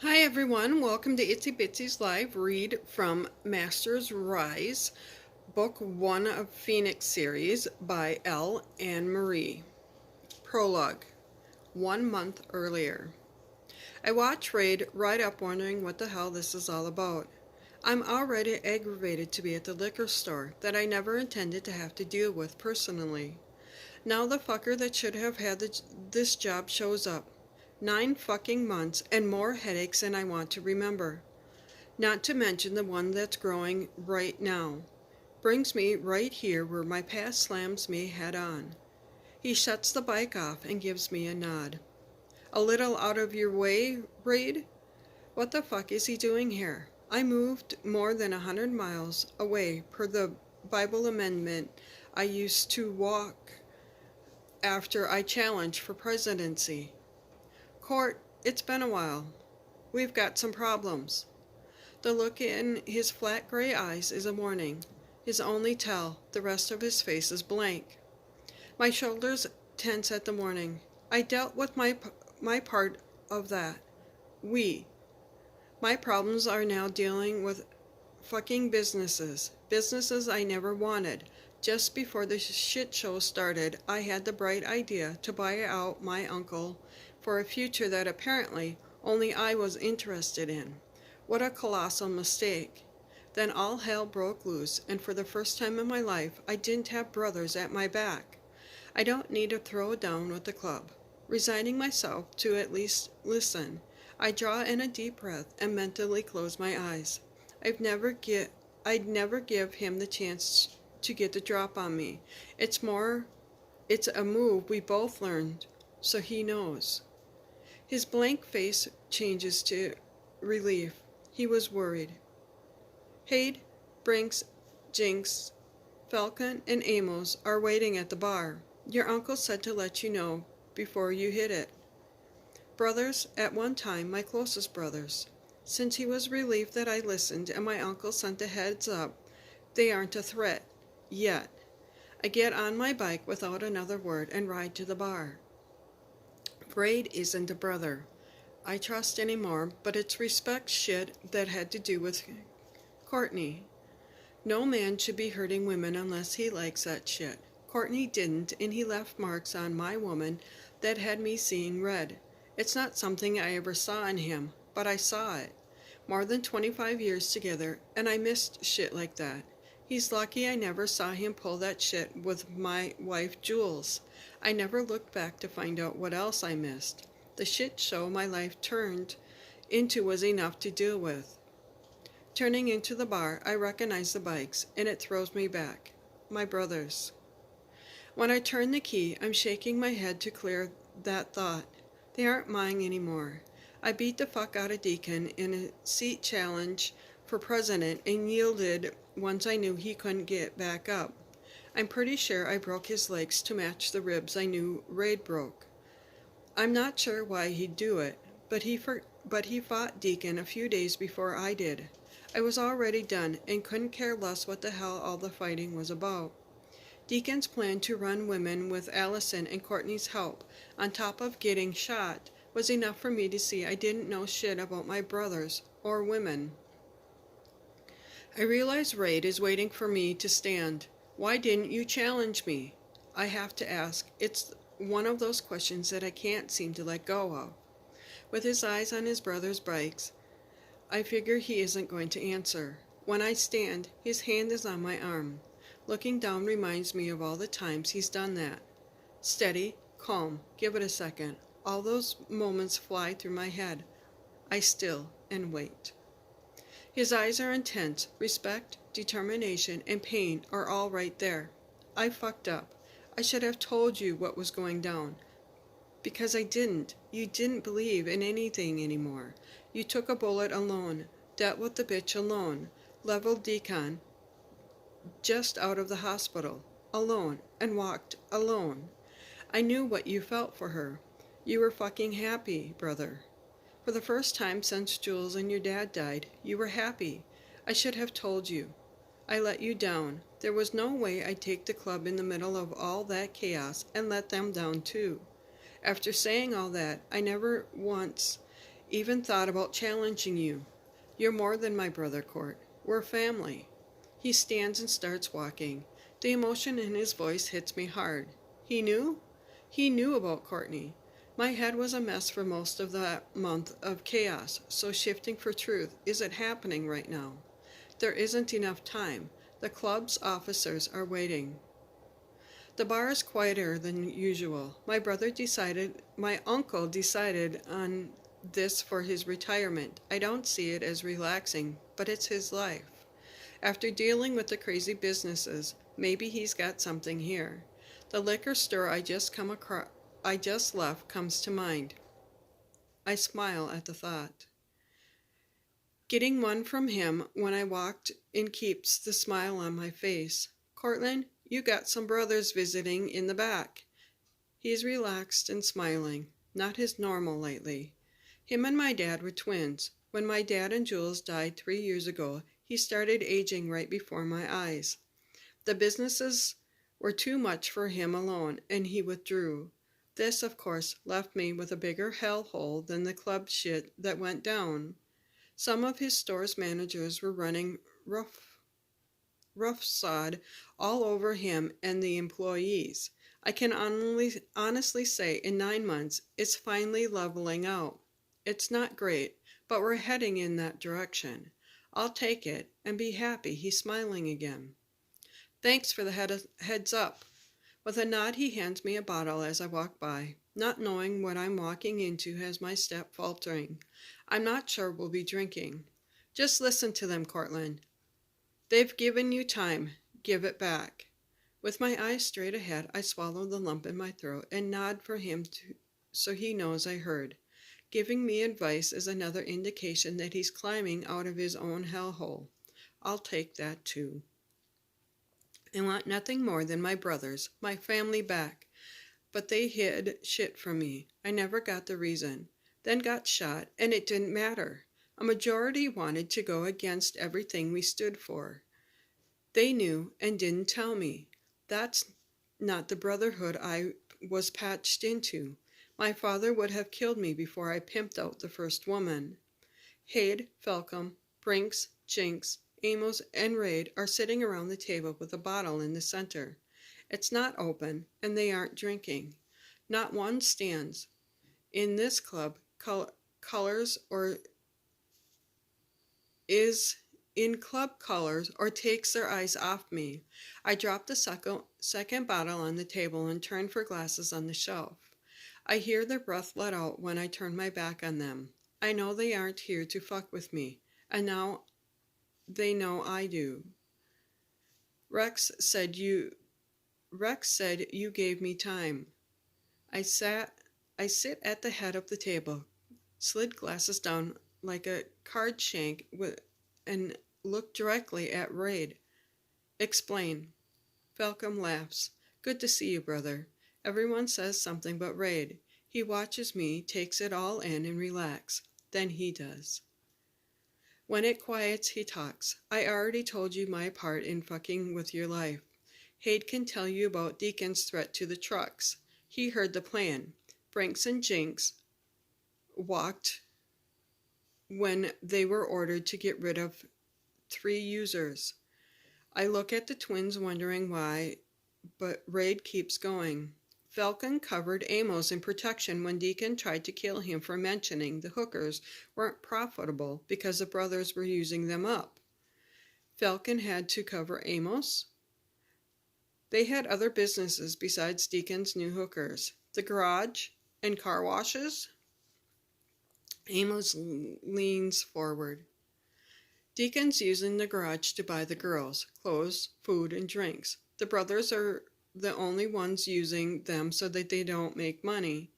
Hi everyone, welcome to Itsy Bitsy's live read from Masters Rise, Book 1 of Phoenix series by Elle Anne Marie. Prologue, 1 month earlier. I watch Raid ride up wondering what the hell this is all about. I'm already aggravated to be at the liquor store that I never intended to have to deal with personally. Now the fucker that should have had this job shows up. 9 fucking months and more headaches than I want to remember. Not to mention the one that's growing right now. Brings me right here where my past slams me head on. He shuts the bike off and gives me a nod. A little out of your way, Raid? What the fuck is he doing here? I moved more than 100 miles away per the Bible amendment I used to walk after I challenged for presidency. Court, it's been a while. We've got some problems. The look in his flat gray eyes is a warning. His only tell, the rest of his face is blank. My shoulders tense at the warning. I dealt with my part of that. We. My problems are now dealing with fucking businesses. Businesses I never wanted. Just before the shit show started, I had the bright idea to buy out my uncle for a future that apparently only I was interested in. What a colossal mistake. Then all hell broke loose, and for the first time in my life, I didn't have brothers at my back. I don't need to throw down with the club. Resigning myself to at least listen, I draw in a deep breath and mentally close my eyes. I'd never give him the chance to get the drop on me. It's a move we both learned, so he knows. His blank face changes to relief. He was worried. Hade, Brinks, Jinx, Falcon, and Amos are waiting at the bar. Your uncle said to let you know before you hit it. Brothers, at one time my closest brothers. Since he was relieved that I listened and my uncle sent a heads up, they aren't a threat. Yet. I get on my bike without another word and ride to the bar. Braid isn't a brother I trust anymore, but it's respect shit that had to do with Courtney. No man should be hurting women unless he likes that shit. Courtney didn't, and he left marks on my woman that had me seeing red. It's not something I ever saw in him, but I saw it. More than 25 years together, and I missed shit like that. He's lucky I never saw him pull that shit with my wife Jules. I never looked back to find out what else I missed. The shit show my life turned into was enough to deal with. Turning into the bar, I recognize the bikes, and it throws me back. My brothers. When I turn the key, I'm shaking my head to clear that thought. They aren't mine anymore. I beat the fuck out of Deacon in a seat challenge for president and yielded once I knew he couldn't get back up. I'm pretty sure I broke his legs to match the ribs I knew Raid broke. I'm not sure why he'd do it, but he fought Deacon a few days before I did. I was already done and couldn't care less what the hell all the fighting was about. Deacon's plan to run women with Allison and Courtney's help, on top of getting shot, was enough for me to see I didn't know shit about my brothers or women. I realize Raid is waiting for me to stand. Why didn't you challenge me? I have to ask. It's one of those questions that I can't seem to let go of. With his eyes on his brother's bikes, I figure he isn't going to answer. When I stand, his hand is on my arm. Looking down reminds me of all the times he's done that. Steady, calm, give it a second. All those moments fly through my head. I still and wait. His eyes are intense. Respect, determination, and pain are all right there. I fucked up. I should have told you what was going down. Because I didn't. You didn't believe in anything anymore. You took a bullet alone, dealt with the bitch alone, leveled Deacon just out of the hospital, alone, and walked alone. I knew what you felt for her. You were fucking happy, brother. For the first time since Jules and your dad died, you were happy. I should have told you. I let you down. There was no way I'd take the club in the middle of all that chaos and let them down too. After saying all that, I never once Even thought about challenging you. You're more than my brother, Court. We're family. He stands and starts walking. The emotion in his voice hits me hard. He knew? He knew about Courtney. My head was a mess for most of that month of chaos, so shifting for truth isn't happening right now. There isn't enough time. The club's officers are waiting. The bar is quieter than usual. My uncle decided on this for his retirement. I don't see it as relaxing, but it's his life. After dealing with the crazy businesses, maybe he's got something here. The liquor store I just left comes to mind. I smile at the thought. Getting one from him when I walked in keeps the smile on my face. Cortland, you got some brothers visiting in the back. He's relaxed and smiling, not his normal lately. Him and my dad were twins. When my dad and Jules died 3 years ago, he started aging right before my eyes. The businesses were too much for him alone, and he withdrew. This, of course, left me with a bigger hellhole than the club shit that went down. Some of his store's managers were running roughshod all over him and the employees. I can honestly say in 9 months, it's finally leveling out. It's not great, but we're heading in that direction. I'll take it and be happy he's smiling again. Thanks for the heads up. With a nod, he hands me a bottle as I walk by, not knowing what I'm walking into has my step faltering. I'm not sure we'll be drinking. Just listen to them, Cortland. They've given you time. Give it back. With my eyes straight ahead, I swallow the lump in my throat and nod for him so he knows I heard. Giving me advice is another indication that he's climbing out of his own hellhole. I'll take that too. I want nothing more than my brothers, my family back. But they hid shit from me. I never got the reason. Then got shot, and it didn't matter. A majority wanted to go against everything we stood for. They knew and didn't tell me. That's not the brotherhood I was patched into. My father would have killed me before I pimped out the first woman. Hade, Falcom, Brinks, Jinx, Amos, and Raid are sitting around the table with a bottle in the center. It's not open, and they aren't drinking. Not one stands. In this club, colors or is in club colors or takes their eyes off me. I drop the second bottle on the table and turn for glasses on the shelf. I hear their breath let out when I turn my back on them. I know they aren't here to fuck with me, and now they know I do. Rex said you gave me time. I sit at the head of the table, slid glasses down like a card shank and look directly at Raid. Explain. Falcom laughs. Good to see you, brother. Everyone says something but Raid. He watches me, takes it all in, and relax. Then he does. When it quiets, he talks. I already told you my part in fucking with your life. Hade can tell you about Deacon's threat to the trucks. He heard the plan. Brinks and Jinx walked when they were ordered to get rid of 3 users. I look at the twins wondering why, but Raid keeps going. Falcon covered Amos in protection when Deacon tried to kill him for mentioning the hookers weren't profitable because the brothers were using them up. Falcon had to cover Amos. They had other businesses besides Deacon's new hookers. The garage and car washes. Amos leans forward. Deacon's using the garage to buy the girls, clothes, food, and drinks. The brothers are the only ones using them so that they don't make money.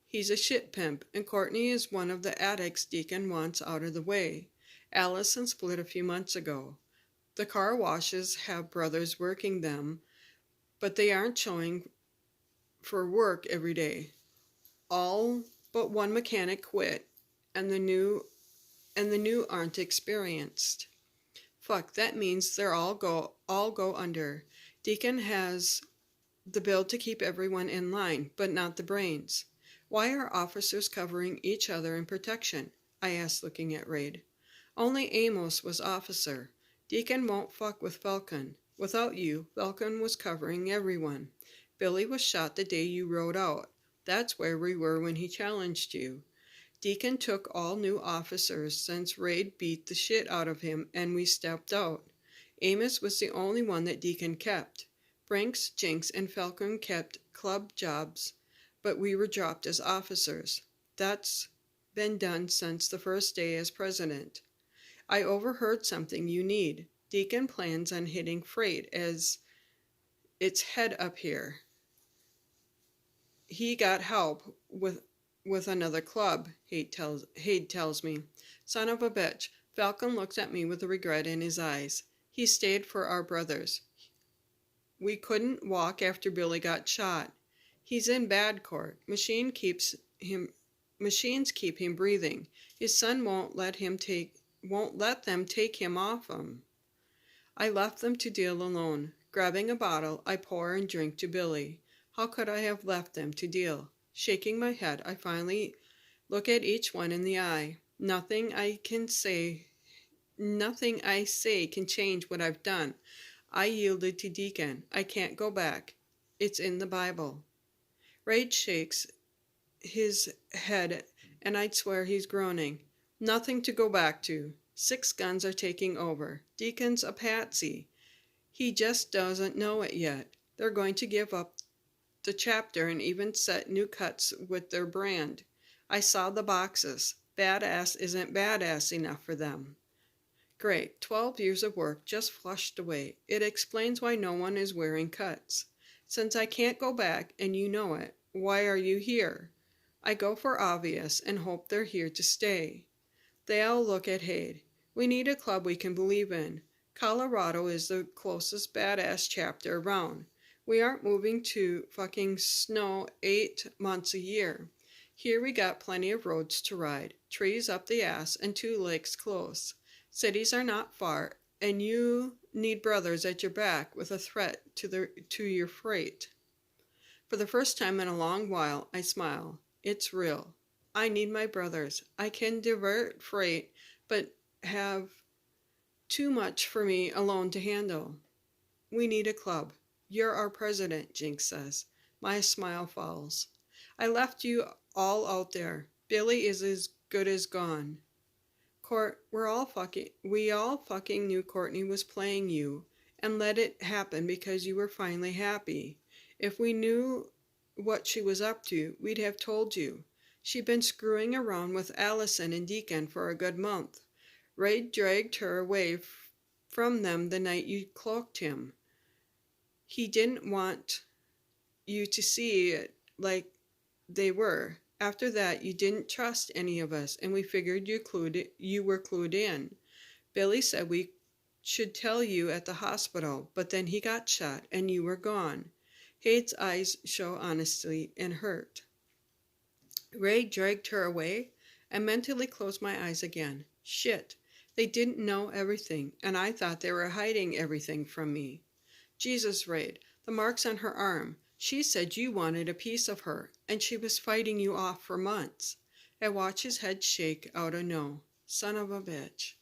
He's a shit pimp, and Courtney is one of the addicts Deacon wants out of the way. Allison split a few months ago. The car washes have brothers working them, but they aren't showing for work every day. All but one mechanic quit, and the new aren't experienced. Fuck, that means they're all go under. Deacon has the build to keep everyone in line, but not the brains. Why are officers covering each other in protection? I asked, looking at Raid. Only Amos was officer. Deacon won't fuck with Falcon. Without you, Falcon was covering everyone. Billy was shot the day you rode out. That's where we were when he challenged you. Deacon took all new officers since Raid beat the shit out of him and we stepped out. Amos was the only one that Deacon kept. Brinks, Jinx, and Falcon kept club jobs, but we were dropped as officers. That's been done since the first day as president. I overheard something you need. Deacon plans on hitting Freight as its head up here. He got help with another club, Hade tells me. Son of a bitch. Falcon looks at me with regret in his eyes. He stayed for our brothers. We couldn't walk after Billy got shot. He's in bad court. Machines keep him breathing. His son won't let them take him off him. I left them to deal alone. Grabbing a bottle, I pour and drink to Billy. How could I have left them to deal? Shaking my head, I finally look at each one in the eye. Nothing I say can change what I've done. I yielded to Deacon. I can't go back. It's in the Bible. Rage shakes his head, and I'd swear he's groaning. Nothing to go back to. 6 guns are taking over. Deacon's a patsy. He just doesn't know it yet. They're going to give up the chapter and even set new cuts with their brand. I saw the boxes. Badass isn't badass enough for them. Great. 12 years of work just flushed away. It explains why no one is wearing cuts. Since I can't go back, and you know it, why are you here? I go for obvious and hope they're here to stay. They all look at Hade. We need a club we can believe in. Colorado is the closest badass chapter around. We aren't moving to fucking snow 8 months a year. Here we got plenty of roads to ride, trees up the ass, and 2 lakes close. Cities are not far, and you need brothers at your back with a threat to your freight. For the first time in a long while, I smile. It's real. I need my brothers. I can divert freight, but have too much for me alone to handle. We need a club. You're our president, Jinx says. My smile falls. I left you all out there. Billy is as good as gone. We all fucking knew Courtney was playing you and let it happen because you were finally happy. If we knew what she was up to, we'd have told you. She'd been screwing around with Allison and Deacon for a good month. Ray dragged her away from them the night you cloaked him. He didn't want you to see it like they were. After that, you didn't trust any of us, and we figured you were clued in. Billy said we should tell you at the hospital, but then he got shot, and you were gone. Hade's eyes show honesty and hurt. Ray dragged her away. I mentally closed my eyes again. Shit. They didn't know everything, and I thought they were hiding everything from me. Jesus, Raid, the marks on her arm. She said you wanted a piece of her, and she was fighting you off for months. I watch his head shake out a no. Son of a bitch.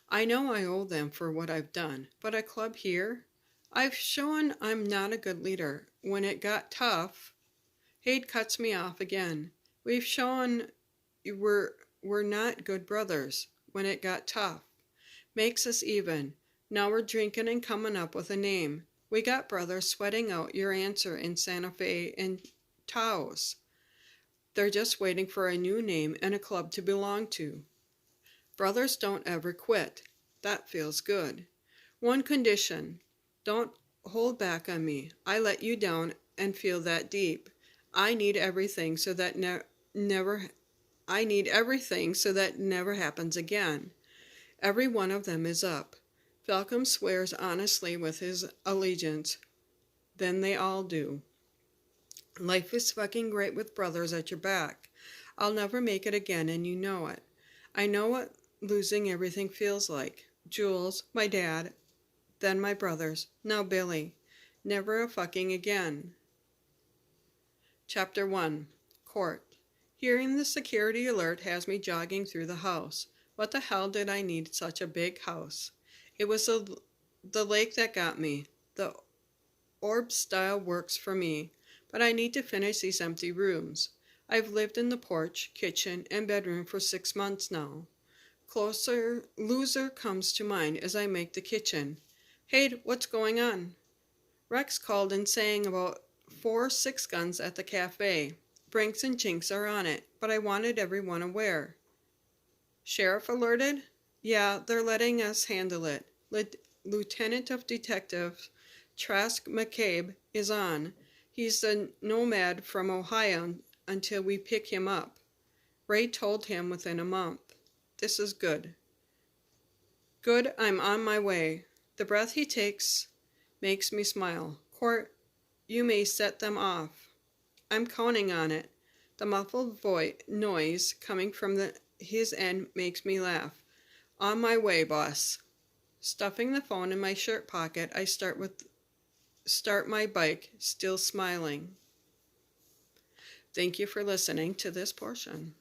I know I owe them for what I've done, but a club here? I've shown I'm not a good leader. When it got tough, Hade cuts me off again. We've shown we're not good brothers. When it got tough. Makes us even. Now we're drinking and coming up with a name. We got brothers sweating out your answer in Santa Fe and Taos. They're just waiting for a new name and a club to belong to. Brothers don't ever quit. That feels good. One condition. Don't hold back on me. I let you down and feel that deep. I need everything so that never happens again. Every one of them is up. Falcon swears honestly with his allegiance. Then they all do. Life is fucking great with brothers at your back. I'll never make it again, and you know it. I know what losing everything feels like. Jules, my dad, then my brothers, now Billy. Never a fucking again. Chapter 1. Court. Hearing the security alert has me jogging through the house. What the hell did I need such a big house? It was the lake that got me. The orb style works for me, but I need to finish these empty rooms. I've lived in the porch, kitchen, and bedroom for 6 months now. Closer loser comes to mind as I make the kitchen. Hey, what's going on? Rex called in saying about 4 6-guns at the cafe. Brinks and Jinx are on it, but I wanted everyone aware. Sheriff alerted? Yeah, they're letting us handle it. Lieutenant of Detectives Trask McCabe is on. He's a nomad from Ohio until we pick him up. Ray told him within a month. This is good. Good, I'm on my way. The breath he takes makes me smile. Court, you may set them off. I'm counting on it. The muffled noise coming from his end makes me laugh. On my way, boss. Stuffing the phone in my shirt pocket, I start my bike, still smiling. Thank you for listening to this portion.